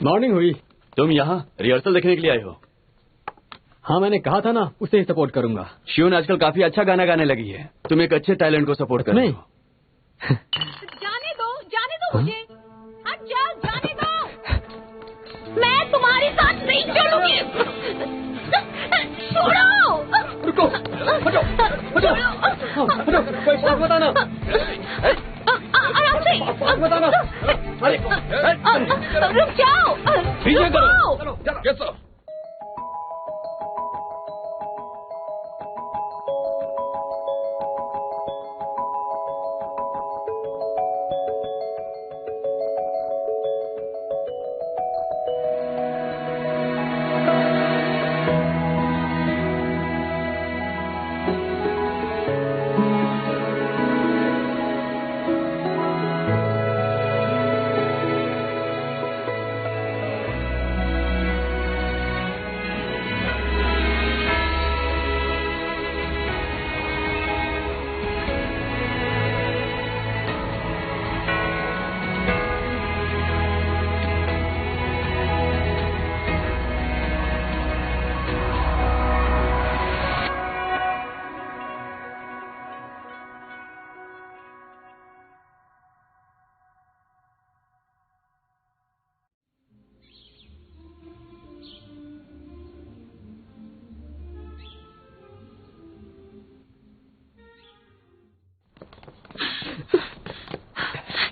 Morning हुई। तुम यहाँ रिहर्सल देखने के लिए आए हो? हाँ, मैंने कहा था ना, उसे ही सपोर्ट करूंगा। शिवन आजकल काफी अच्छा गाना गाने लगी है। तुम एक अच्छे टैलेंट को सपोर्ट कर रहे हो। जाने दो मुझे। हट जाओ, जाने दो। मैं तुम्हारे साथ नहीं चलूंगी। छोड़ो। रुको, हटो, हटो, हटो, कोई बात बताना। आराम से। बात बताना। अरे, रुक जाओ। पीछे करो। चलो।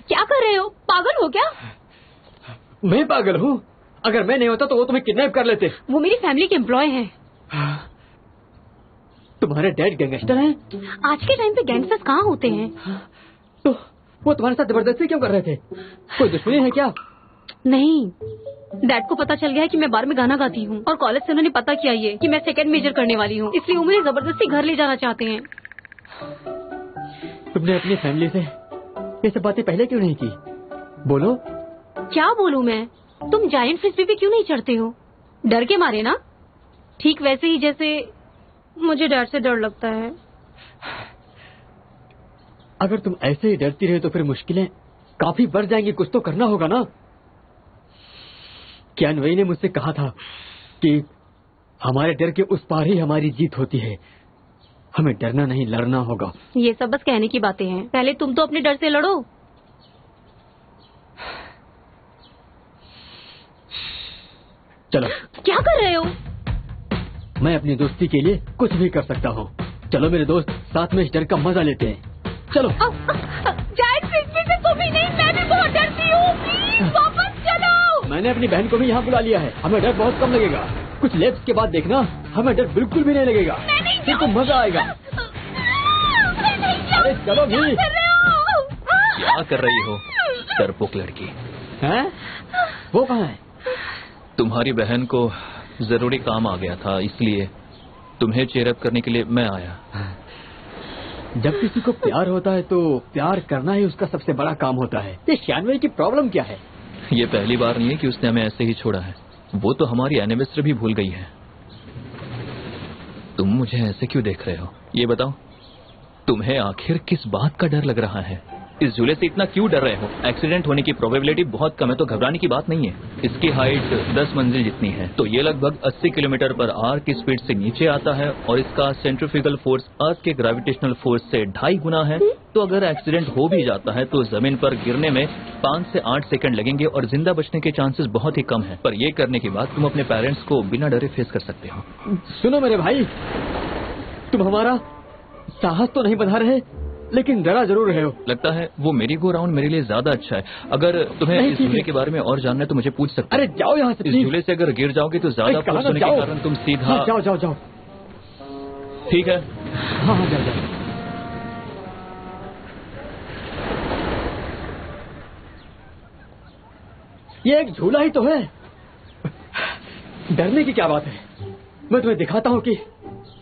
क्या कर रहे हो? पागल हो क्या? मैं पागल हूँ? अगर मैं नहीं होता तो वो तुम्हें किडनैप कर लेते। वो मेरी फैमिली के एम्प्लॉय हैं। तुम्हारे डैड गैंगस्टर हैं? आज के टाइम पे गैंगस्टर्स कहाँ होते हैं? तो वो तुम्हारे साथ जबरदस्ती क्यों कर रहे थे? कोई दुश्मनी है क्या? नहीं, डैड को पता चल गया है कि मैं बार में गाना गाती हूँ और कॉलेज से उन्होंने पता किया ये कि मैं सेकंड मेजर करने वाली हूँ, इसलिए वो मुझे जबरदस्ती घर ले जाना चाहते हैं। तुमने अपनी फैमिली से ये सब बातें पहले क्यों नहीं की? बोलो। क्या बोलूं मैं? तुम जायंट फ्रिस्बी पे क्यों नहीं चढ़ते हो? डर के मारे ना? ठीक वैसे ही जैसे मुझे डैड से डर लगता है। अगर तुम ऐसे ही डरती रहे तो फिर मुश्किलें काफी बढ़ जाएंगी। कुछ तो करना होगा ना। क्यानवई ने मुझसे कहा था कि हमारे डर के उस पार ही हमारी जीत होती है। हमें डरना नहीं, लड़ना होगा। ये सब बस कहने की बातें हैं। पहले तुम तो अपने डर से लड़ो। चलो। क्या कर रहे हो? मैं अपनी दोस्ती के लिए कुछ भी कर सकता हूँ। चलो मेरे दोस्त, साथ में इस डर का मजा लेते हैं। चलो। जायंट फ्रिस्बी से तुम ही नहीं, मैं भी बहुत डरती हूँ। प्लीज वापस चलो। मैंने अपनी बहन को भी यहाँ बुला लिया है। हमें डर बहुत कम लगेगा। कुछ लेप्स के बाद देखना, हमें डर बिल्कुल भी नहीं लगेगा। फिर तो मजा आएगा। अरे चलो भी। क्या कर रही हो डरपोक लड़की? हैं? वो कहाँ है? तुम्हारी बहन को जरूरी काम आ गया था, इसलिए तुम्हें चेयरअप करने के लिए मैं आया। जब किसी को प्यार होता है तो प्यार करना ही उसका सबसे बड़ा काम होता है। ये शानवी की प्रॉब्लम क्या है? ये पहली बार नहीं है कि उसने हमें ऐसे ही छोड़ा है। वो तो हमारी एनिवर्सरी भी भूल गई है। तुम मुझे ऐसे क्यों देख रहे हो? ये बताओ, तुम्हें आखिर किस बात का डर लग रहा है? इस झूले से इतना क्यों डर रहे हो? एक्सीडेंट होने की प्रोबेबिलिटी बहुत कम है, तो घबराने की बात नहीं है। इसकी हाइट 10 मंजिल जितनी है, तो ये लगभग 80 किलोमीटर पर आवर की स्पीड से नीचे आता है और इसका सेंट्रीफ्यूगल फोर्स अर्थ के ग्रेविटेशनल फोर्स से 2.5 गुना है। तो अगर एक्सीडेंट हो भी जाता है तो जमीन पर गिरने में 5 से 8 सेकंड लगेंगे और जिंदा बचने के चांसेस बहुत ही कम है। पर ये करने के बाद तुम अपने पेरेंट्स को बिना डरे फेस कर सकते हो। सुनो मेरे भाई, तुम हमारा साहस तो नहीं बढ़ा रहे, लेकिन डरा जरूर रहे हो। लगता है वो मेरी गो राउंड मेरे लिए ज्यादा अच्छा है। अगर तुम्हें इस झूले के बारे में और जानना है तो मुझे पूछ सकते हो। अरे जाओ यहाँ से। इस झूले से अगर गिर जाओगे तो ज्यादा फोर्स होने के कारण तुम सीधा। हाँ, जाओ जाओ जाओ। ठीक है। हाँ हाँ, जाओ जाओ। ये एक झूला ही तो है। डरने की क्या बात है? मैं तुम्हें दिखाता हूँ कि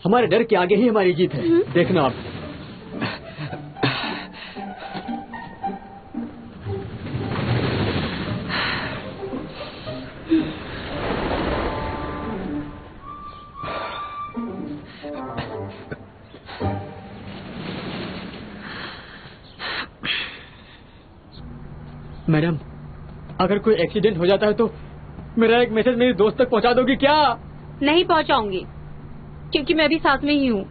हमारे डर के आगे ही हमारी जीत है। देखना आप। मैडम, अगर कोई एक्सीडेंट हो जाता है तो मेरा एक मैसेज मेरी दोस्त तक पहुंचा दोगी क्या? नहीं पहुंचाऊंगी, क्योंकि मैं भी साथ में ही हूँ।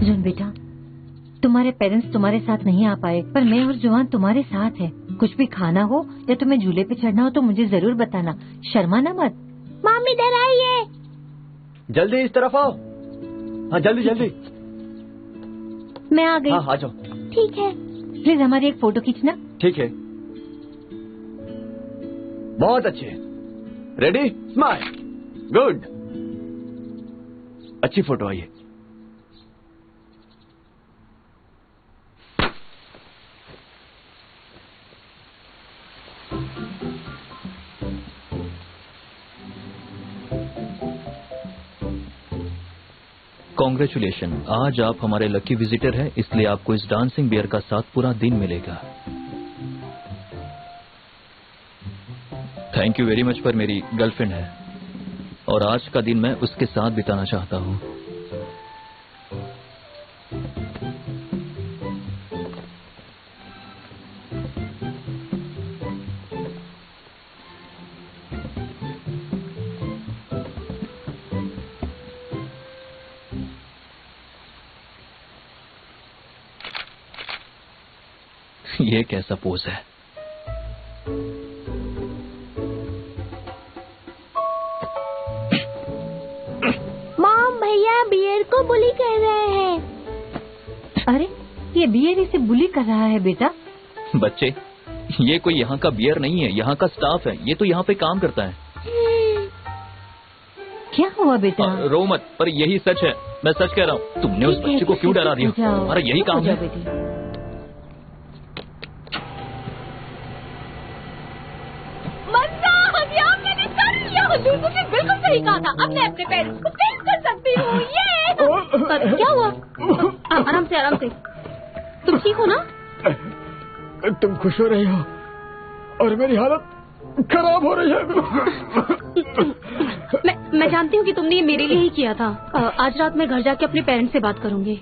जुन बेटा, तुम्हारे पेरेंट्स तुम्हारे साथ नहीं आ पाए, पर मैं और जुवान तुम्हारे साथ है। कुछ भी खाना हो या तुम्हें झूले पे चढ़ना हो तो मुझे जरूर बताना, शर्माना मत। मामी इधर आइए। जल्दी इस तरफ आओ। हाँ जल्दी जल्दी। मैं आ गई। हाँ आ जाओ। ठीक है। प्लीज हमारी एक फोटो खींचना। ठीक है, बहुत अच्छे। Ready, smile, good. अच्छी फोटो आई है। कॉन्ग्रेचुलेशन, आज आप हमारे लकी विजिटर हैं, इसलिए आपको इस डांसिंग बियर का साथ पूरा दिन मिलेगा। थैंक यू वेरी मच, पर मेरी गर्लफ्रेंड है और आज का दिन मैं उसके साथ बिताना चाहता हूँ। ये कैसा पोज है? मॉम, भैया बियर को बुली कर रहे हैं। अरे, ये बियर इसे बुली कर रहा है बेटा। बच्चे, ये कोई यहाँ का बियर नहीं है, यहाँ का स्टाफ है। ये तो यहाँ पे काम करता है। क्या हुआ बेटा? रो मत, पर यही सच है, मैं सच कह रहा हूँ। तुमने उस बच्चे को क्यों डरा दिया? हमारा यही काम है। बेटी, तुमने बिल्कुल सही कहा था। अब मैं अपने पेरेंट्स को थैंक कर सकती हूँ। ये क्या हुआ? आराम से आराम से। तुम ठीक हो ना? तुम खुश हो रही हो और मेरी हालत खराब हो रही है। मैं जानती हूँ कि तुमने ये मेरे लिए ही किया था। आज रात मैं घर जाके अपने पेरेंट्स से बात करूंगी।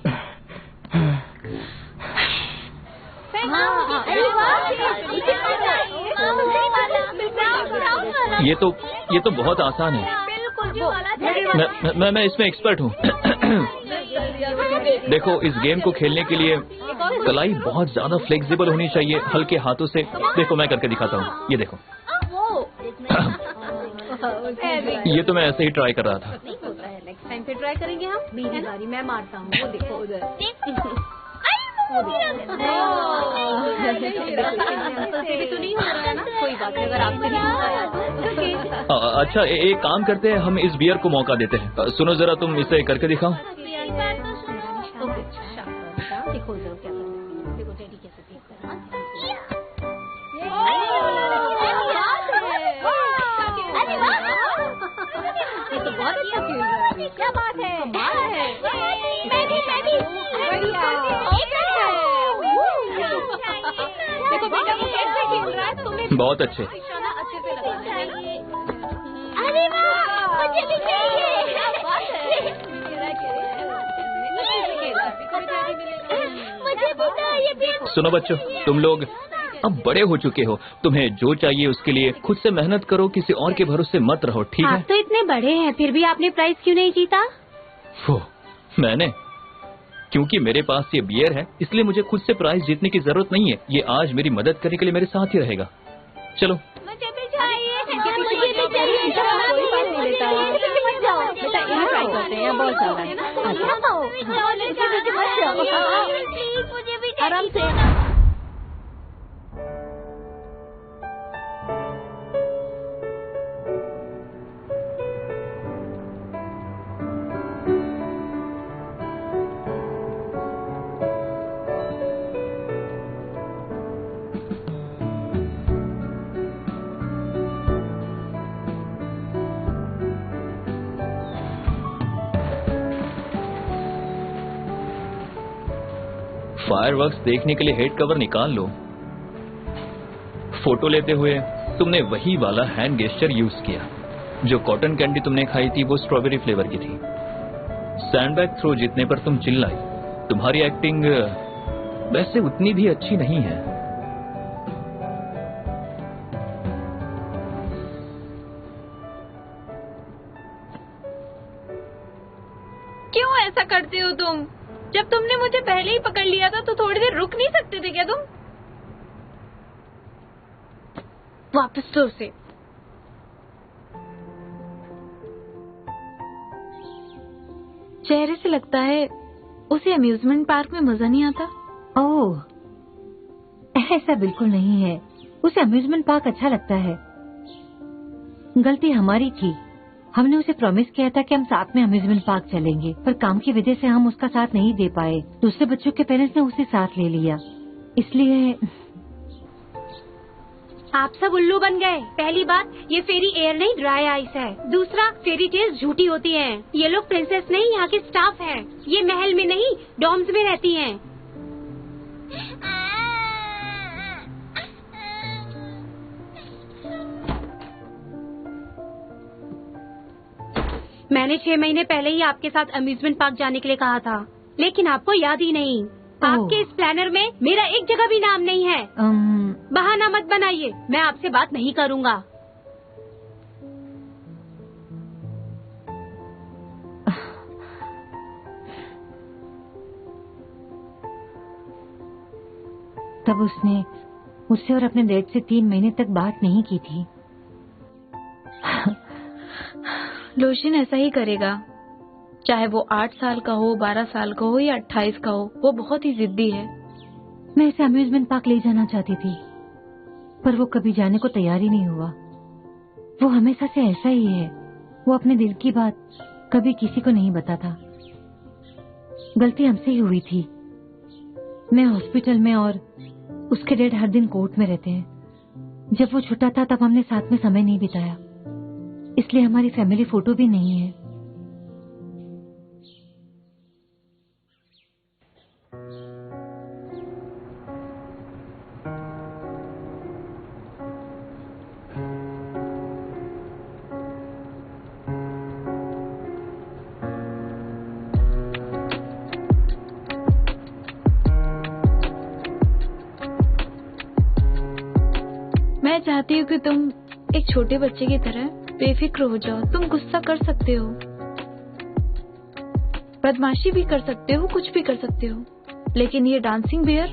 ये तो बहुत आसान है। मैं इसमें एक्सपर्ट हूँ। देखो, इस गेम को खेलने के लिए कलाई बहुत ज्यादा फ्लेक्सिबल होनी चाहिए, हल्के हाथों से। देखो, मैं करके दिखाता हूँ। ये देखो। ये तो मैं ऐसे ही ट्राई कर रहा था। नेक्स्ट टाइम पे ट्राई करेंगे हम। मेरी बारी, मैं मारता हूँ। वो देखो उधर। तो नहीं हो रहा है ना? कोई बात नहीं, अगर आपसे नहीं हो रहा है। अच्छा, एक काम करते हैं, हम इस बियर को मौका देते हैं। सुनो जरा, तुम इसे करके दिखाओ। देखो उधर क्या कर रहे हैं। देखो डैडी कैसे देख रहे हैं। ये तो बहुत अच्छा खेल रहा है। क्या बात है? देखो बेटा वो कैसे खेल रहा है। तुम्हें बहुत अच्छे। अच्छे से लगाना है। अरे वाह, मुझे भी चाहिए। मुझे भी चाहिए बियर। सुनो बच्चों, तुम लोग अब बड़े हो चुके हो। तुम्हें जो चाहिए उसके लिए खुद से मेहनत करो, किसी और के भरोसे मत रहो, ठीक है? आप तो इतने बड़े हैं, फिर भी आपने प्राइज क्यों नहीं जीता? मैंने, क्योंकि मेरे पास ये बियर है, इसलिए मुझे खुद से प्राइज जीतने की जरूरत नहीं है। ये आज मेरी मदद करने के लिए मेरे साथ ही रहेगा। चलो। मुझे भी चाहिए। कोई बात नहीं बेटा। बेटा यहाँ ट्राई करते हैं, बहुत सारा है। प्लीज मुझे भी आराम से। फायरवर्क्स देखने के लिए हेड कवर निकाल लो। फोटो लेते हुए तुमने वही वाला हैंड गेस्चर यूज किया। जो कॉटन कैंडी तुमने खाई थी वो स्ट्रॉबेरी फ्लेवर की थी। सैंडबैग थ्रो जीतने पर तुम चिल्लाई। तुम्हारी एक्टिंग वैसे उतनी भी अच्छी नहीं है। क्यों ऐसा करते हो तुम? जब तुमने मुझे पहले ही पकड़ लिया था तो थोड़ी देर रुक नहीं सकते थे क्या तुम? वापस तो उसे। चेहरे से लगता है उसे अम्यूजमेंट पार्क में मजा नहीं आता। ओह, ऐसा बिल्कुल नहीं है। उसे अम्यूजमेंट पार्क अच्छा लगता है। गलती हमारी थी। हमने उसे प्रॉमिस किया था कि हम साथ में अम्यूजमेंट पार्क चलेंगे, पर काम की वजह से हम उसका साथ नहीं दे पाए। दूसरे बच्चों के पेरेंट्स ने उसे साथ ले लिया, इसलिए आप सब उल्लू बन गए। पहली बात, ये फेरी एयर नहीं ड्राई आइस है। दूसरा, फेरी टेल्स झूठी होती हैं। ये लोग प्रिंसेस नहीं, यहाँ के स्टाफ हैं। ये महल में नहीं, डॉर्म्स में रहती हैं। मैंने 6 महीने पहले ही आपके साथ अम्यूजमेंट पार्क जाने के लिए कहा था, लेकिन आपको याद ही नहीं। आपके इस प्लानर में मेरा एक जगह भी नाम नहीं है। बहाना मत बनाइए, मैं आपसे बात नहीं करूँगा। तब उसने मुझसे और अपने डैड से 3 महीने तक बात नहीं की थी। लोशिन ऐसा ही करेगा, चाहे वो 8 साल का हो, 12 साल का हो या 28 का हो। वो बहुत ही जिद्दी है। मैं इसे अम्यूजमेंट पार्क ले जाना चाहती थी, पर वो कभी जाने को तैयार ही नहीं हुआ। वो हमेशा से ऐसा ही है। वो अपने दिल की बात कभी किसी को नहीं बताता। गलती हमसे ही हुई थी। मैं हॉस्पिटल में और उसके डैड हर दिन कोर्ट में रहते हैं। जब वो छुट्टा था तब हमने साथ में समय नहीं बिताया, इसलिए हमारी फैमिली फोटो भी नहीं है। मैं चाहती हूँ कि तुम एक छोटे बच्चे की तरह बेफिक्र हो जाओ। तुम गुस्सा कर सकते हो, बदमाशी भी कर सकते हो, कुछ भी कर सकते हो, लेकिन ये डांसिंग बियर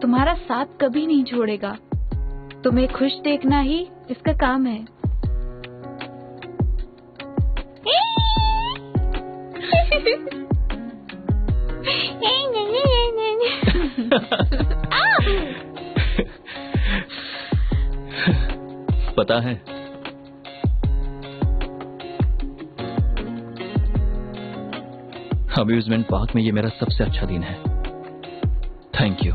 तुम्हारा साथ कभी नहीं छोड़ेगा। तुम्हें खुश देखना ही इसका काम है। पता है, अम्यूजमेंट पार्क में ये मेरा सबसे अच्छा दिन है। Thank you.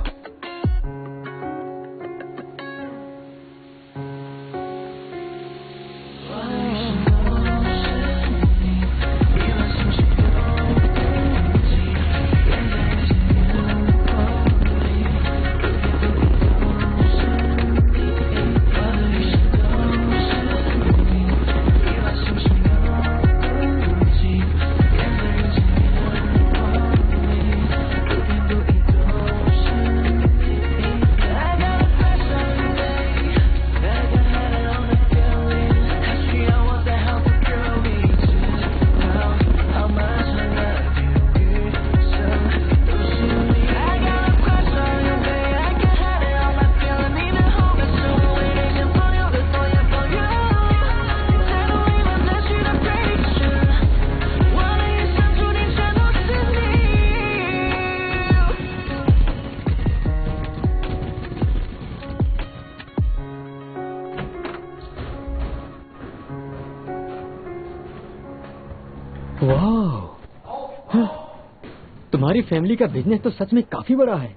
तुम्हारी फैमिली का बिजनेस तो सच में काफी बड़ा है।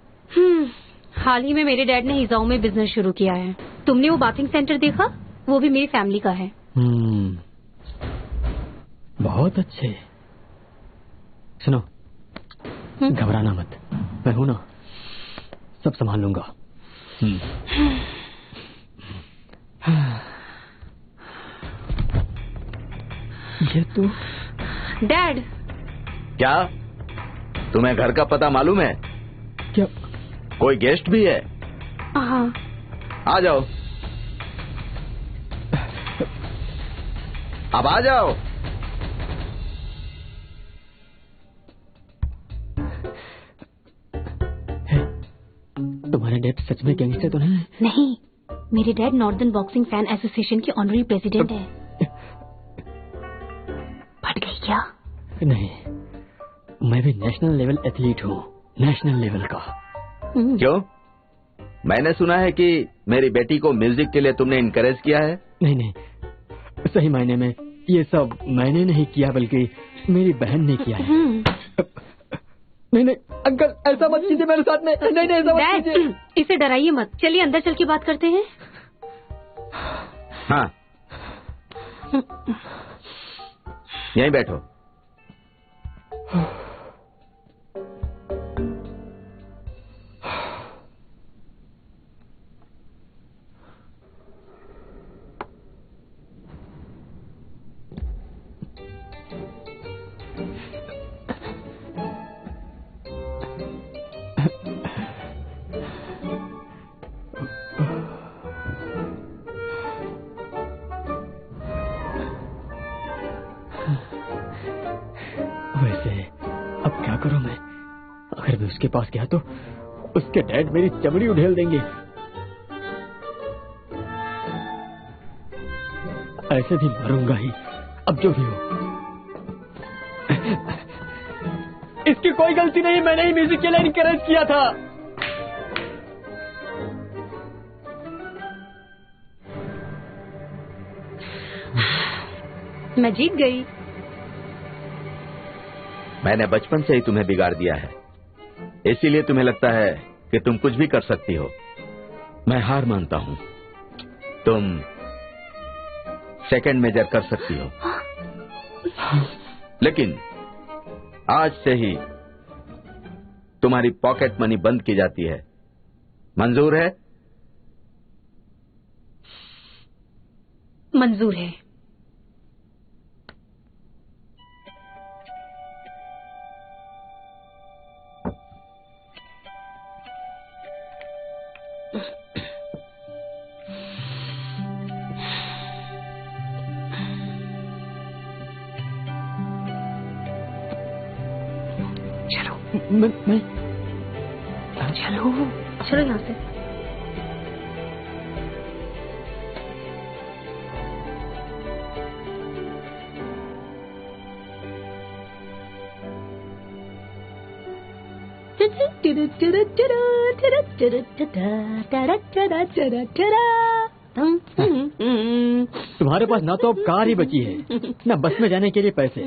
हाल ही में मेरे डैड ने हिजाऊ में बिजनेस शुरू किया है। तुमने वो बाथिंग सेंटर देखा? वो भी मेरी फैमिली का है। बहुत अच्छे। सुनो, घबराना मत, मैं हूं ना, सब संभाल लूंगा। ये तो डैड। क्या तुम्हें घर का पता मालूम है? क्या कोई गेस्ट भी है? हाँ। आ जाओ, अब आ जाओ। तुम्हारे डैड सच में गैंगस्टर तो नहीं है? नहीं, मेरे dad northern boxing fan association के ऑनरी प्रेसिडेंट है। फट गई क्या? नहीं, मैं भी नेशनल लेवल एथलीट हूँ, नेशनल लेवल का। क्यों? मैंने सुना है कि मेरी बेटी को म्यूजिक के लिए तुमने इनकरेज किया है। नहीं नहीं, सही मायने में ये सब मैंने नहीं किया, बल्कि मेरी बहन ने किया है। नहीं नहीं अंकल, ऐसा मत कीजिए मेरे साथ में। नहीं नहीं, ऐसा मत कीजिए। इसे डराइए मत। चलिए अंदर चल के बात करते हैं। हाँ, यहीं बैठो। उसके पास गया तो उसके डैड मेरी चमड़ी उधेल देंगे। ऐसे भी मरूंगा ही, अब जो भी हो। इसकी कोई गलती नहीं, मैंने ही म्यूजिक के लिए इनकरेज किया था। मैं जीत गई। मैंने बचपन से ही तुम्हें बिगाड़ दिया है, इसीलिए तुम्हें लगता है कि तुम कुछ भी कर सकती हो। मैं हार मानता हूं, तुम सेकंड मेजर कर सकती हो, लेकिन आज से ही तुम्हारी पॉकेट मनी बंद की जाती है। मंजूर है? मंजूर है। मैं चलो चलो यहाँ से। तुम्हारे पास ना तो अब कार ही बची है, ना बस में जाने के लिए पैसे,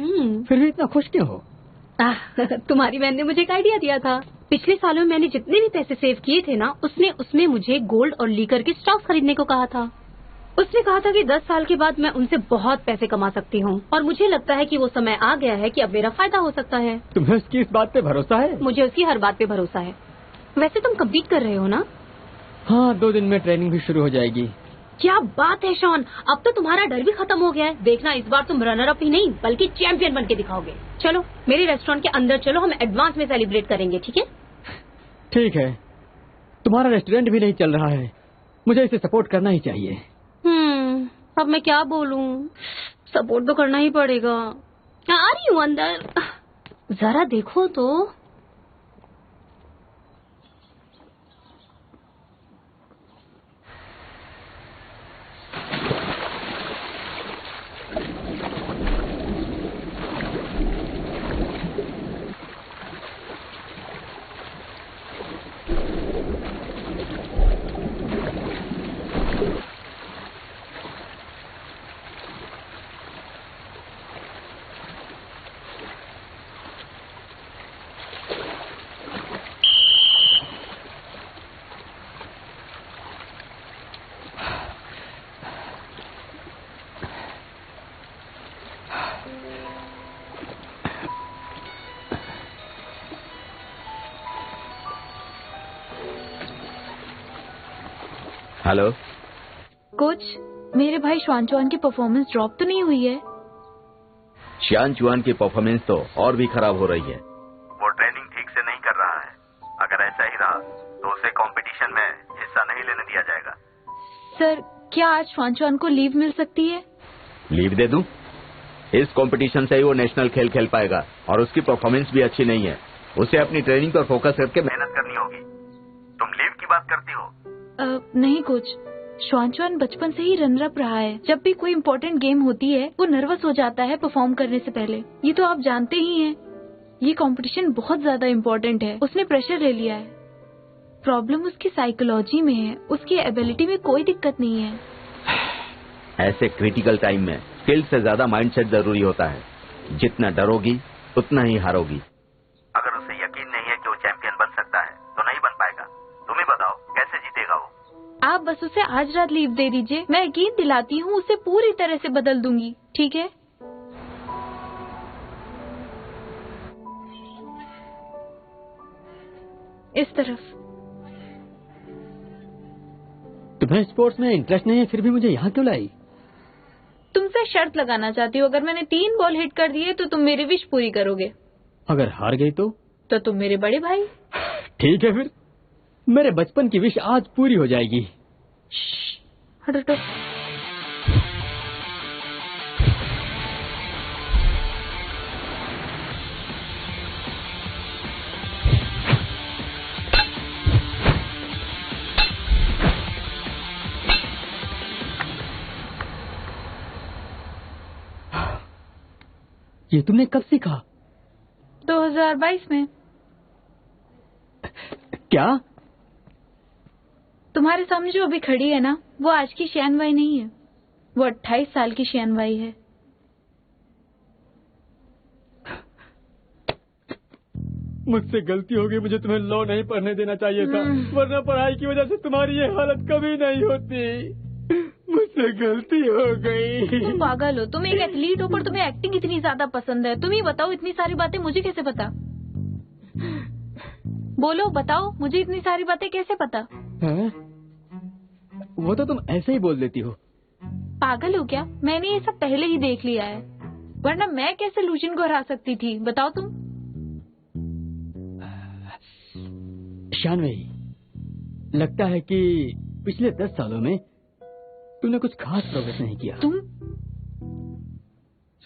फिर भी इतना खुश क्यों हो? तुम्हारी बहन ने मुझे एक आइडिया दिया था। पिछले सालों में मैंने जितने भी पैसे सेव किए थे ना, उसने उसमें मुझे गोल्ड और लीकर के स्टॉक खरीदने को कहा था। उसने कहा था कि 10 साल के बाद मैं उनसे बहुत पैसे कमा सकती हूँ, और मुझे लगता है कि वो समय आ गया है कि अब मेरा फायदा हो सकता है। तुम्हें उसकी इस बात पे भरोसा है? मुझे उसकी हर बात पे भरोसा है। वैसे तुम कम्पीट कर रहे हो ना? हाँ, 2 दिन में ट्रेनिंग भी शुरू हो जाएगी। क्या बात है शॉन, अब तो तुम्हारा डर भी खत्म हो गया है। देखना, इस बार तुम रनर अप ही नहीं बल्कि चैंपियन बन के दिखाओगे। चलो मेरे रेस्टोरेंट के अंदर चलो, हम एडवांस में सेलिब्रेट करेंगे, ठीक है? ठीक है, तुम्हारा रेस्टोरेंट भी नहीं चल रहा है, मुझे इसे सपोर्ट करना ही चाहिए। अब मैं क्या बोलूं, सपोर्ट तो करना ही पड़ेगा। आ रही हूँ अंदर, जरा देखो तो। हेलो कोच, मेरे भाई श्वान चौहान की परफॉर्मेंस ड्रॉप तो नहीं हुई है? श्यान चौहान की परफॉर्मेंस तो और भी खराब हो रही है। वो ट्रेनिंग ठीक से नहीं कर रहा है। अगर ऐसा ही रहा तो उसे कंपटीशन में हिस्सा नहीं लेने दिया जाएगा। सर, क्या आज श्वान चौहान को लीव मिल सकती है? लीव दे दूं? इस कंपटीशन से ही वो नेशनल खेल खेल पाएगा और उसकी परफॉर्मेंस भी अच्छी नहीं है। उसे अपनी ट्रेनिंग पर फोकस करके मेहनत करनी होगी। तुम लीव की बात करती हो? नहीं कोच, श्वान चौहान बचपन से ही रनर अप रहा है। जब भी कोई इम्पोर्टेंट गेम होती है वो नर्वस हो जाता है परफॉर्म करने से पहले। ये तो आप जानते ही हैं। ये कंपटीशन बहुत ज्यादा इम्पोर्टेंट है। उसने प्रेशर ले लिया है। प्रॉब्लम उसकी साइकोलॉजी में है, उसकी एबिलिटी में कोई दिक्कत नहीं है। ऐसे क्रिटिकल टाइम में स्किल से ज्यादा माइंडसेट जरूरी होता है। जितना डरोगी उतना ही हारोगी। अगर उसे यकीन नहीं है कि वो चैंपियन बन सकता है तो नहीं बन पाएगा। तुम ही बताओ कैसे जीतेगा वो? आप बस उसे आज रात लीव दे दीजिए। मैं यकीन दिलाती हूँ उसे पूरी तरह से बदल दूंगी। ठीक है? इस तरफ। तुम्हें स्पोर्ट्स में इंटरेस्ट नहीं है, फिर भी मुझे यहाँ क्यों लाई? तुमसे शर्त लगाना चाहती हूँ, अगर मैंने 3 बॉल हिट कर दिए तो तुम मेरी विश पूरी करोगे। अगर हार गई तो तुम मेरे बड़े भाई। ठीक है, फिर मेरे बचपन की विश आज पूरी हो जाएगी। हटो। ये तुमने कब सीखा? 2022 में। क्या? तुम्हारे सामने जो अभी खड़ी है ना, वो आज की शियानवाई नहीं है। वो 28 साल की शियानवाई है। मुझसे गलती हो गई। मुझे तुम्हें लॉ नहीं पढ़ने देना चाहिए था, वरना पढ़ाई की वजह से तुम्हारी ये हालत कभी नहीं होती। मुझसे गलती हो गई। तुम पागल हो। तुम एक एथलीट हो पर तुम्हें एक्टिंग इतनी ज्यादा पसंद है। तुम ही बताओ, इतनी सारी बातें मुझे कैसे पता? बोलो, बताओ, मुझे इतनी सारी बातें कैसे पता? है? वो तो तुम ऐसे ही बोल देती हो। पागल हो क्या? मैंने ये सब पहले ही देख लिया है, वरना मैं कैसे लूजिन को हरा सकती थी? बताओ तुम। शानवी, लगता है कि पिछले 10 सालों में तुमने कुछ खास प्रोग्रेस नहीं किया। तुम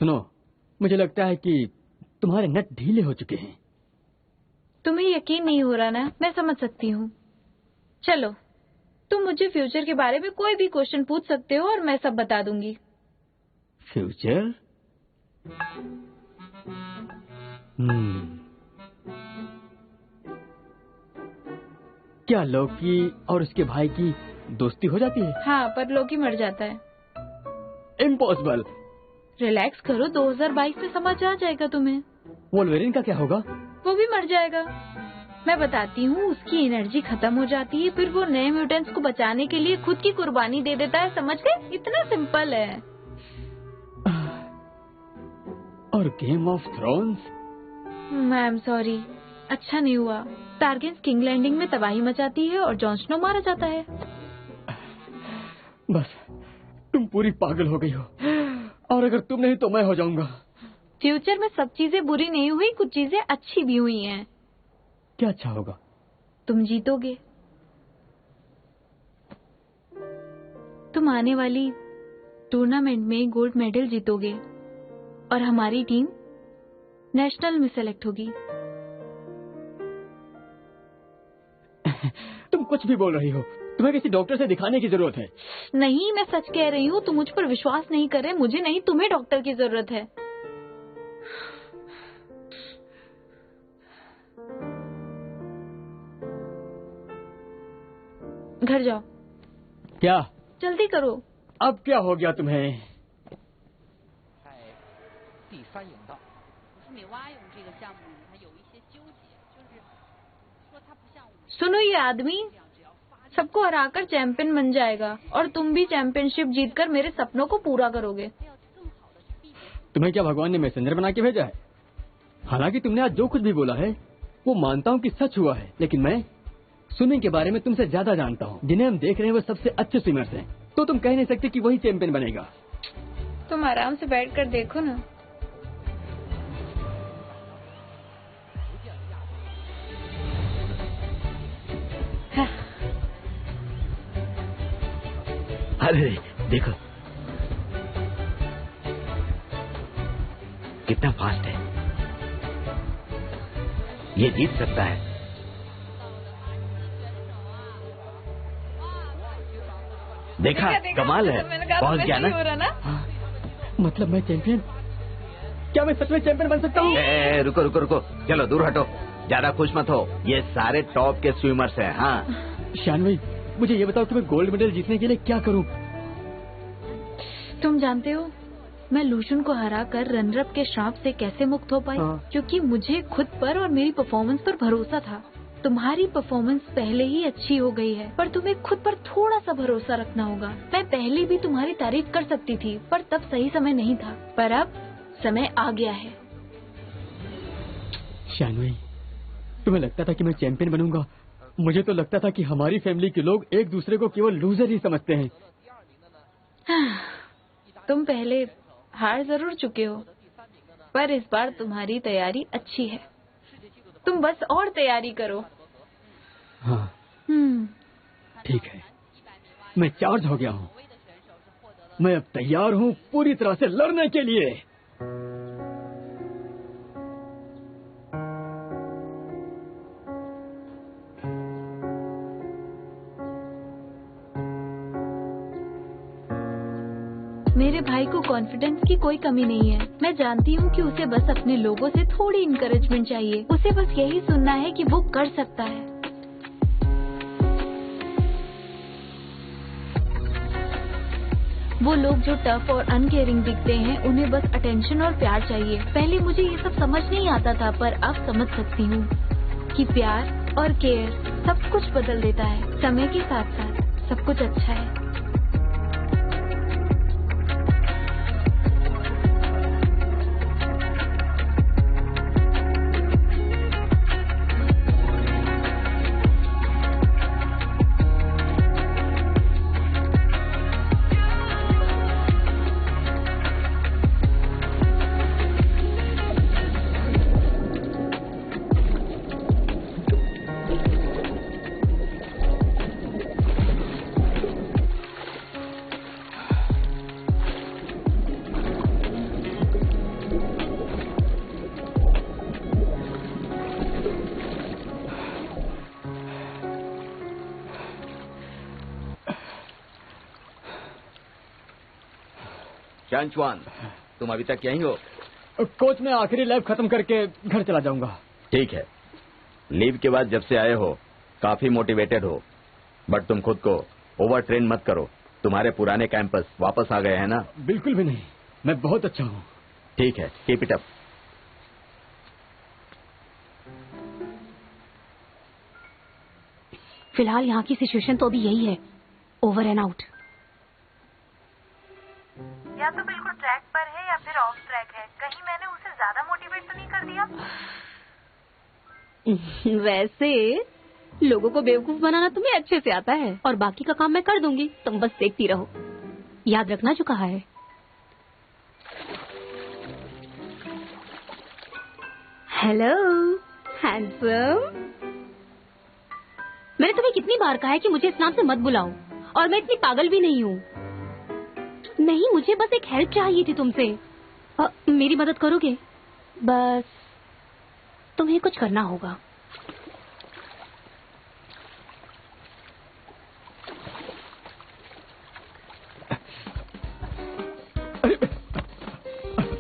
सुनो, मुझे लगता है कि तुम्हारे नट ढीले हो चुके हैं। तुम्हें यकीन नहीं हो रहा ना? मैं समझ सकती हूँ। चलो, तुम मुझे फ्यूचर के बारे में कोई भी क्वेश्चन पूछ सकते हो और मैं सब बता दूंगी। फ्यूचर? क्या लोकी और उसके भाई की दोस्ती हो जाती है? हाँ, पर लोकी मर जाता है। इम्पॉसिबल। रिलैक्स करो, 2022 में समझ आ जाएगा तुम्हें। वोल्वेरिन का क्या होगा? वो भी मर जाएगा। मैं बताती हूँ, उसकी एनर्जी खत्म हो जाती है, फिर वो नए म्यूटेंट्स को बचाने के लिए खुद की कुर्बानी दे देता है। समझ गए? इतना सिंपल है। और game of thrones? I am sorry, अच्छा नहीं हुआ। टारगेट्स किंग लैंडिंग में तबाही मचाती है और जॉन स्नो मारा जाता है। बस, तुम पूरी पागल हो गई हो, और अगर तुम नहीं तो मैं हो जाऊंगा। फ्यूचर में सब चीजें बुरी नहीं हुई, कुछ चीजें अच्छी भी हुई हैं। क्या अच्छा होगा? तुम जीतोगे। तुम आने वाली टूर्नामेंट में गोल्ड मेडल जीतोगे और हमारी टीम नेशनल में सेलेक्ट होगी। तुम कुछ भी बोल रही हो। तुम्हें किसी डॉक्टर से दिखाने की जरूरत है। नहीं, मैं सच कह रही हूँ। तुम मुझ पर विश्वास नहीं कर रहे। मुझे नहीं, तुम्हें डॉक्टर की जरूरत है। घर जाओ। क्या? जल्दी करो। अब क्या हो गया तुम्हें? सुनो, ये आदमी सबको हराकर चैंपियन बन जाएगा और तुम भी चैंपियनशिप जीतकर मेरे सपनों को पूरा करोगे। तुम्हें क्या भगवान ने मैसेंजर बना के भेजा है? हालांकि तुमने आज जो कुछ भी बोला है वो मानता हूँ कि सच हुआ है, लेकिन मैं स्विमिंग के बारे में तुमसे ज्यादा जानता हूँ। जिन्हें हम देख रहे हैं वो सबसे अच्छे स्विमर्स हैं, तो तुम कह नहीं सकते कि वही चैंपियन बनेगा। तुम आराम से बैठ कर देखो ना। अरे देखो कितना फास्ट है, ये जीत सकता है। देखा, कमाल है, पहुंच गया ना? मतलब मैं चैंपियन? क्या मैं सच में चैंपियन बन सकता हूँ? रुको रुको रुको, चलो दूर हटो, ज्यादा खुश मत हो। ये सारे टॉप के स्विमर्स हैं। हाँ शानवी, मुझे ये बताओ कि मैं गोल्ड मेडल जीतने के लिए क्या करूँ? तुम जानते हो मैं लूशन को हराकर रनरअप के श्राप से कैसे मुक्त हो पाई? क्योंकि मुझे खुद पर और मेरी परफॉर्मेंस पर भरोसा था। तुम्हारी परफॉर्मेंस पहले ही अच्छी हो गई है, पर तुम्हें खुद पर थोड़ा सा भरोसा रखना होगा। मैं पहले भी तुम्हारी तारीफ कर सकती थी, पर तब सही समय नहीं था, पर अब समय आ गया है। शानवी, तुम्हें लगता था कि मैं चैंपियन बनूंगा? मुझे तो लगता था कि हमारी फैमिली के लोग एक दूसरे को केवल लूजर ही समझते हैं। तुम पहले हार जरूर चुके हो, पर इस बार तुम्हारी तैयारी अच्छी है। तुम बस और तैयारी करो। हाँ ठीक है, मैं चार्ज हो गया हूँ। मैं अब तैयार हूँ पूरी तरह से लड़ने के लिए। मेरे भाई को कॉन्फिडेंस की कोई कमी नहीं है। मैं जानती हूँ कि उसे बस अपने लोगों से थोड़ी इंकरेजमेंट चाहिए। उसे बस यही सुनना है कि वो कर सकता है। वो लोग जो टफ और अनकेयरिंग दिखते हैं, उन्हें बस अटेंशन और प्यार चाहिए। पहले मुझे ये सब समझ नहीं आता था, पर अब समझ सकती हूँ कि प्यार और केयर सब कुछ बदल देता है। समय के साथ साथ सब कुछ अच्छा है। शानचुआन, तुम अभी तक यहीं हो? कोच, मैं आखिरी लैब खत्म करके घर चला जाऊंगा। ठीक है, लीव के बाद जब से आए हो काफी मोटिवेटेड हो, बट तुम खुद को ओवर ट्रेन मत करो। तुम्हारे पुराने कैंपस वापस आ गए हैं ना? बिल्कुल भी नहीं, मैं बहुत अच्छा हूँ। ठीक है, कीप इट अप। फिलहाल यहाँ की सिचुएशन तो अभी यही है, ओवर एंड आउट। या तो बिल्कुल ट्रैक पर है या फिर ऑफ ट्रैक है। कहीं मैंने उसे ज्यादा मोटिवेट तो नहीं कर दिया? वैसे लोगों को बेवकूफ बनाना तुम्हें अच्छे से आता है, और बाकी का काम मैं कर दूंगी, तुम बस देखती रहो। याद रखना जो कहा है। हेलो हैंडसम, मैंने तुम्हें कितनी बार कहा है कि मुझे इस नाम से मत बुलाओ, और मैं इतनी पागल भी नहीं हूँ। नहीं, मुझे बस एक हेल्प चाहिए थी तुमसे। मेरी मदद करोगे? बस तुम्हें कुछ करना होगा।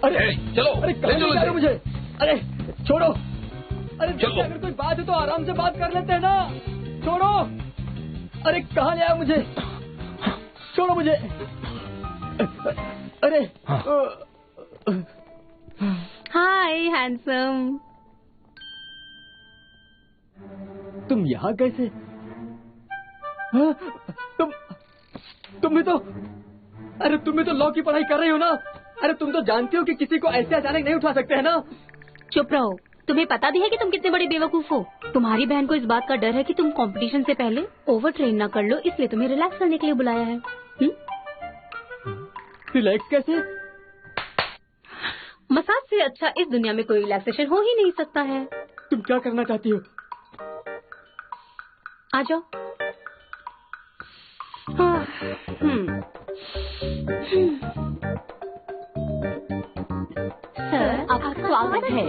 अरे चलो, अरे कहाँ ले जा रहे हो मुझे? अरे छोड़ो। अरे चलो। अगर कोई बात है तो आराम से बात कर लेते हैं ना। छोड़ो। अरे कहाँ ले आया मुझे? छोड़ो मुझे। अरे हाय हैंडसम, तुम यहाँ कैसे? हाँ? तुम भी तो, अरे तुम भी तो लॉ की पढ़ाई कर रही हो ना? अरे तुम तो जानती हो कि किसी को ऐसे अचानक नहीं उठा सकते है ना? चुप रहो, तुम्हें पता भी है कि तुम कितने बड़े बेवकूफ हो। तुम्हारी बहन को इस बात का डर है कि तुम कंपटीशन से पहले ओवर ट्रेन ना कर लो, इसलिए तुम्हें रिलैक्स करने के लिए बुलाया है। रिलैक्स कैसे? मसाज से अच्छा इस दुनिया में कोई रिलैक्सेशन हो ही नहीं सकता है। तुम क्या करना चाहती हो? आ जाओ। हाँ, सर, आपका स्वागत है।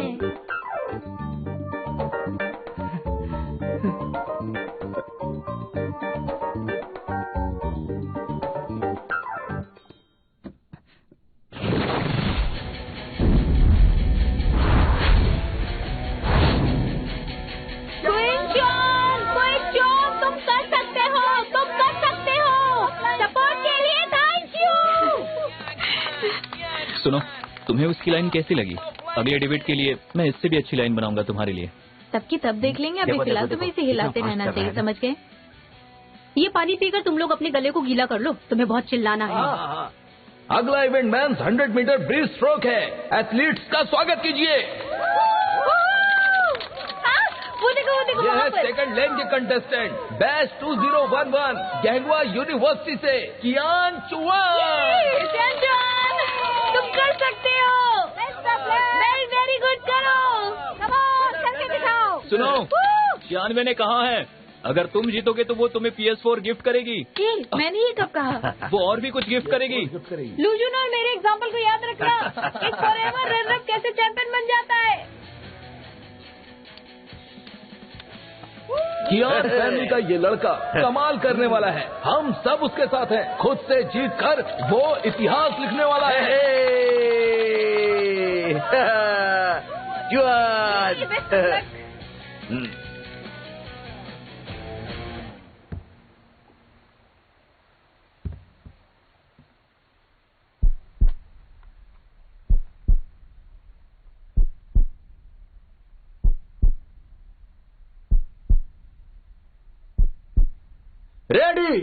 सुनो, तुम्हें उसकी लाइन कैसी लगी? अगले डिबेट के लिए मैं इससे भी अच्छी लाइन बनाऊंगा तुम्हारे लिए। तब की तब देख लेंगे, अभी फिलहाल तुम्हें इसे हिलाते रहना चाहिए, समझ गए? ये पानी पीकर तुम लोग अपने गले को गीला कर लो, तुम्हें बहुत चिल्लाना है। अगला event men's 100 metre breaststroke है। एथलीट्स का स्वागत कीजिए। यह है सेकंड लेन के कंटेस्टेंट, बैच 2011 गैंगवा यूनिवर्सिटी से कियान चुआन। तुम कर सकते हो। वेरी वेरी गुड, करो। करके दिखाओ। सुनो, जानवे ने कहा है अगर तुम जीतोगे तो वो तुम्हें PS4 गिफ्ट करेगी। मैंने ये कब कहा? वो और भी कुछ गिफ्ट करेगी। लूजून और मेरे एग्जाम्पल को याद रखना। एक फॉरएवर रनर कैसे चैंपियन बन जाता है। कियान फैमिली का ये लड़का कमाल करने वाला है। हम सब उसके साथ हैं। खुद से जीत कर वो इतिहास लिखने वाला है। रेडी?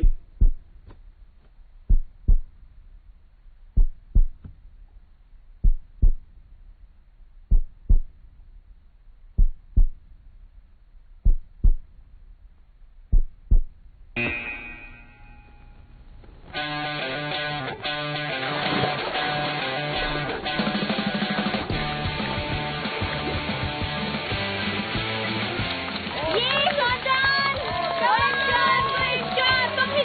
तुम ही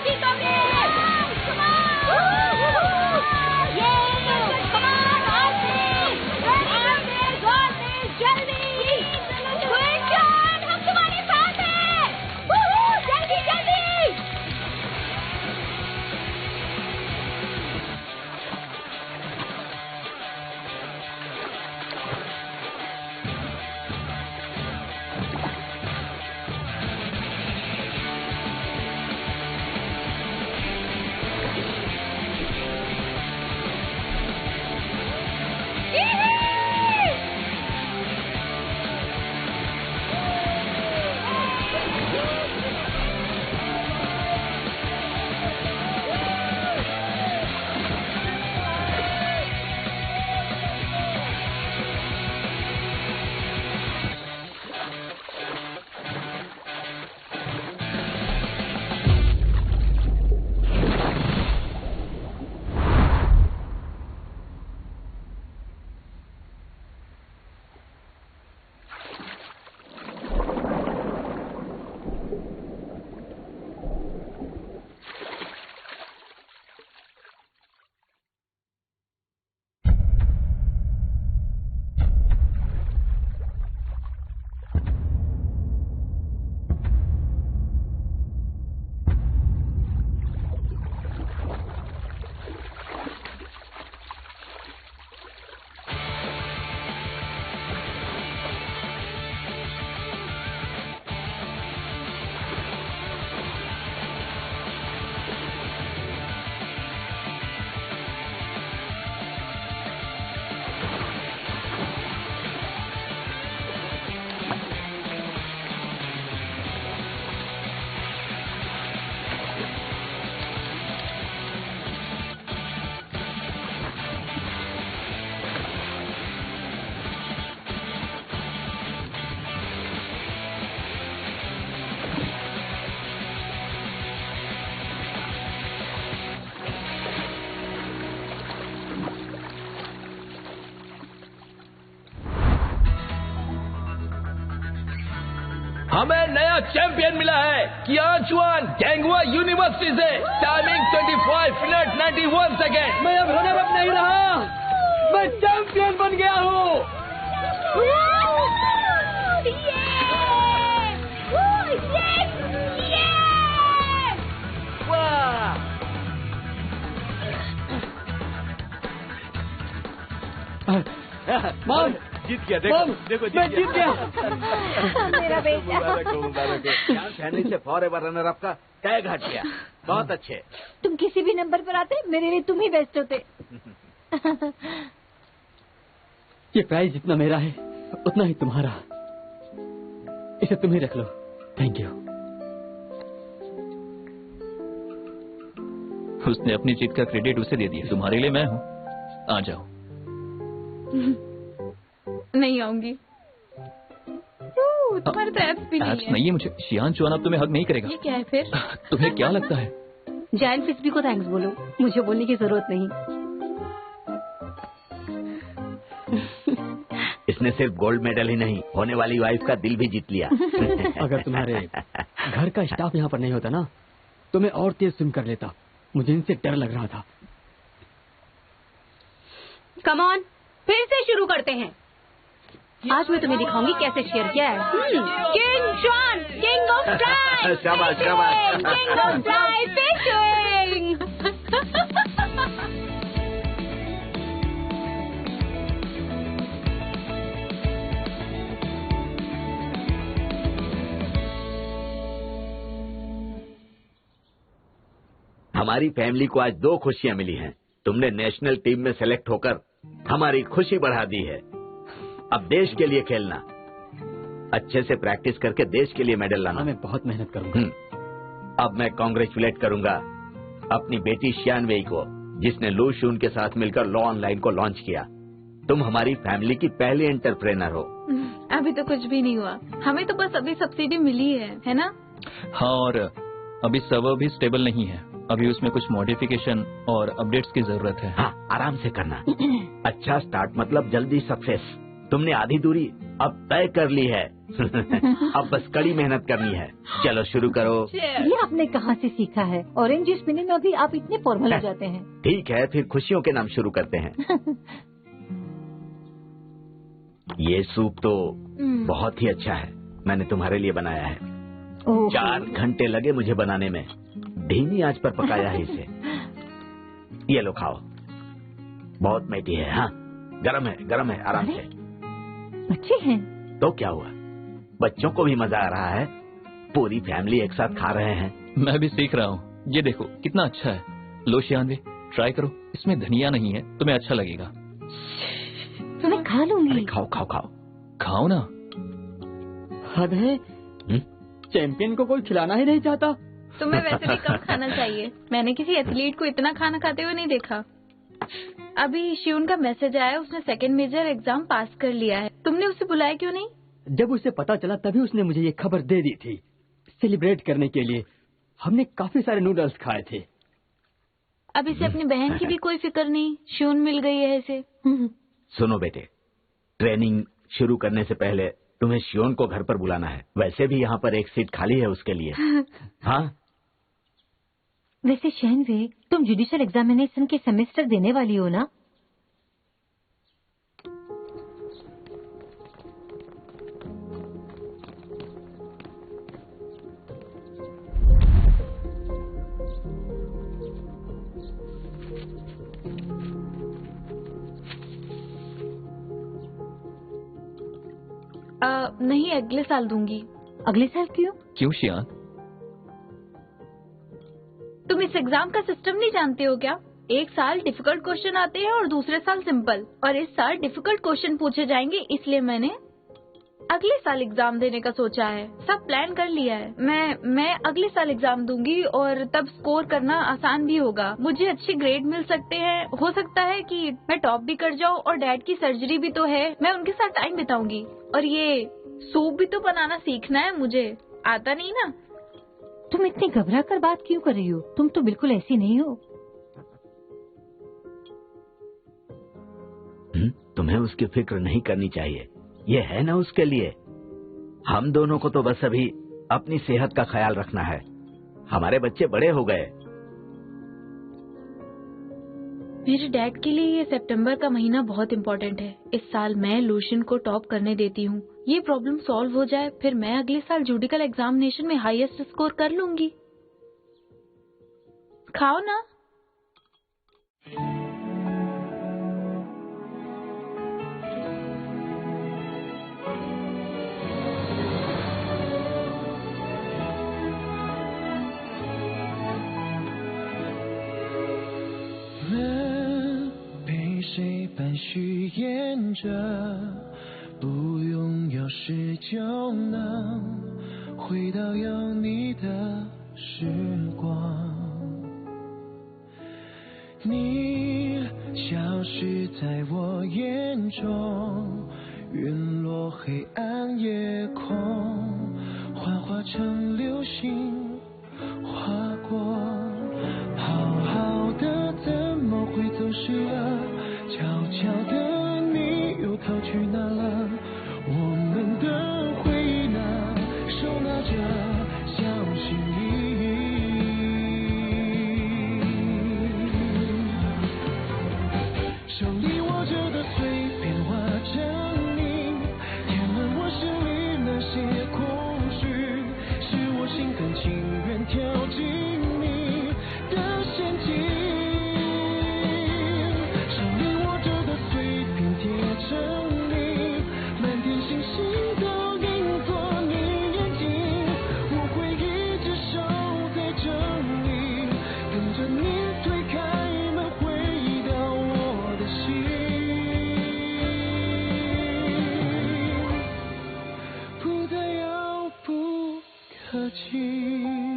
हमें नया चैंपियन मिला है, कियान चुआन गैंगवा यूनिवर्सिटी से। Timing 25 minute 91 second. मैं अब रनर अप नहीं रहा, मैं चैंपियन बन गया हूँ। मॉम जीत गया, देखो मैं जीत गया। मेरा बेटा। फैमिली से फॉरएवर रनर अप का तय घट गया। बहुत अच्छे। तुम किसी भी नंबर पर आते मेरे लिए तुम ही बेस्ट होते। ये प्राइज जितना मेरा है उतना ही तुम्हारा, इसे तुम ही रख लो। Thank you. उसने अपनी जीत का क्रेडिट उसे दे दिया। तुम्हारे लिए मैं हूँ, आ जाओ। नहीं आऊंगी। तुम्हारे तो एप्स भी एप्स नहीं है मुझे। शियान चुआन अब तुम्हें हक नहीं करेगा। ये क्या है फिर? तुम्हें क्या लगता है? जायंट फिस्बी को थैंक्स बोलो, मुझे बोलने की जरूरत नहीं। इसने सिर्फ गोल्ड मेडल ही नहीं, होने वाली वाइफ का दिल भी जीत लिया। अगर तुम्हारे घर का स्टाफ यहाँ पर नहीं होता ना तो मैं और तेज स्विम कर लेता। मुझे इनसे डर लग रहा था। कम ऑन, फिर से शुरू करते हैं। आज मैं तुम्हें दिखाऊंगी कैसे शेयर किया है। किंग चुआन, किंग ऑफ फ्राई, शाबाश शाबाश। King of fry fishing. हमारी फैमिली को आज 2 खुशियां मिली हैं। तुमने नेशनल टीम में सेलेक्ट होकर हमारी खुशी बढ़ा दी है। अब देश के लिए खेलना, अच्छे से प्रैक्टिस करके देश के लिए मेडल लाना। मैं बहुत मेहनत करूंगा। अब मैं कांग्रेचुलेट करूंगा अपनी बेटी शियानवेई को, जिसने लू शून के साथ मिलकर लॉ ऑनलाइन को लॉन्च किया। तुम हमारी फैमिली की पहली एंटरप्रेनर हो। अभी तो कुछ भी नहीं हुआ, हमें तो बस अभी सब्सिडी मिली है ना? हाँ, और अभी सर्वर भी स्टेबल नहीं है। अभी उसमें कुछ मॉडिफिकेशन और अपडेट्स की जरूरत है। हाँ, आराम से करना। अच्छा स्टार्ट मतलब जल्दी सक्सेस। तुमने आधी दूरी अब तय कर ली है। अब बस कड़ी मेहनत करनी है। चलो शुरू करो। ये आपने कहाँ से सीखा है? ऑरेंज जूस पीने में अभी आप इतने फॉर्मल हो जाते हैं। ठीक है, फिर खुशियों के नाम शुरू करते हैं। ये सूप तो बहुत ही अच्छा है, मैंने तुम्हारे लिए बनाया है। 4 घंटे लगे मुझे बनाने में, धीमी आंच पर पकाया है इसे। ये लो खाओ, बहुत मीठी है। हाँ, गरम है, आराम से। अच्छे हैं तो क्या हुआ, बच्चों को भी मजा आ रहा है। पूरी फैमिली एक साथ खा रहे हैं। मैं भी सीख रहा हूँ। ये देखो कितना अच्छा है। लो शियानवे, ट्राई करो। इसमें धनिया नहीं है, तुम्हें अच्छा लगेगा। मैं खा लूंगी। अरे खाओ खाओ खाओ। खाओ ना। हद है, चैंपियन को कोई खिलाना ही नहीं चाहता। तुम्हें वैसे भी कम खाना चाहिए। मैंने किसी एथलीट को इतना खाना खाते हुए नहीं देखा। अभी शिवन का मैसेज आया, उसने सेकंड मेजर एग्जाम पास कर लिया है। तुमने उसे बुलाया क्यों नहीं? जब उसे पता चला तभी उसने मुझे ये खबर दे दी थी। सेलिब्रेट करने के लिए हमने काफी सारे नूडल्स खाए थे। अब इसे अपनी बहन की भी कोई फिक्र नहीं, शिवन मिल गई है इसे। सुनो बेटे, ट्रेनिंग शुरू करने से पहले तुम्हें शियोन को घर पर बुलाना है। वैसे भी यहाँ पर एक सीट खाली है उसके लिए। हाँ, वैसे शहनवे, तुम जुडिशियल एग्जामिनेशन के सेमेस्टर देने वाली हो ना? नहीं, अगले साल दूंगी। अगले साल क्यों? क्यों शियान? तुम इस एग्जाम का सिस्टम नहीं जानते हो क्या? एक साल डिफिकल्ट क्वेश्चन आते हैं और दूसरे साल सिंपल, और इस साल डिफिकल्ट क्वेश्चन पूछे जाएंगे, इसलिए मैंने अगले साल एग्जाम देने का सोचा है। सब प्लान कर लिया है। मैं अगले साल एग्जाम दूंगी और तब स्कोर करना आसान भी होगा। मुझे अच्छे ग्रेड मिल सकते हैं। हो सकता है कि मैं टॉप भी कर जाऊँ, और डैड की सर्जरी भी तो है, मैं उनके साथ टाइम बिताऊंगी। और ये सूप भी तो बनाना सीखना है मुझे, आता नहीं ना। तुम इतनी घबरा कर बात क्यों कर रही हो? तुम तो बिल्कुल ऐसी नहीं हो। तुम्हें उसकी फिक्र नहीं करनी चाहिए, ये है ना उसके लिए। हम दोनों को तो बस अभी अपनी सेहत का ख्याल रखना है। हमारे बच्चे बड़े हो गए। मेरे डैड के लिए ये सितंबर का महीना बहुत इम्पोर्टेंट है। इस साल मैं लूशियन को टॉप करने देती हूँ। ये प्रॉब्लम सॉल्व हो जाए, फिर मैं अगले साल जुडिकल एग्जामिनेशन में हाईएस्ट स्कोर कर लूंगी। खाओ ना।谁般许愿着，不用钥匙就能回到有你的时光。你消失在我眼中，陨落黑暗夜空，幻化成流星划过。好好的怎么会走失了？悄悄的你又逃去哪了？我们的回忆呢？手拿着小心翼翼，手里握着的碎片化成泥，填满我心里那些空虚，是我心甘情愿跳进你的陷阱。可及。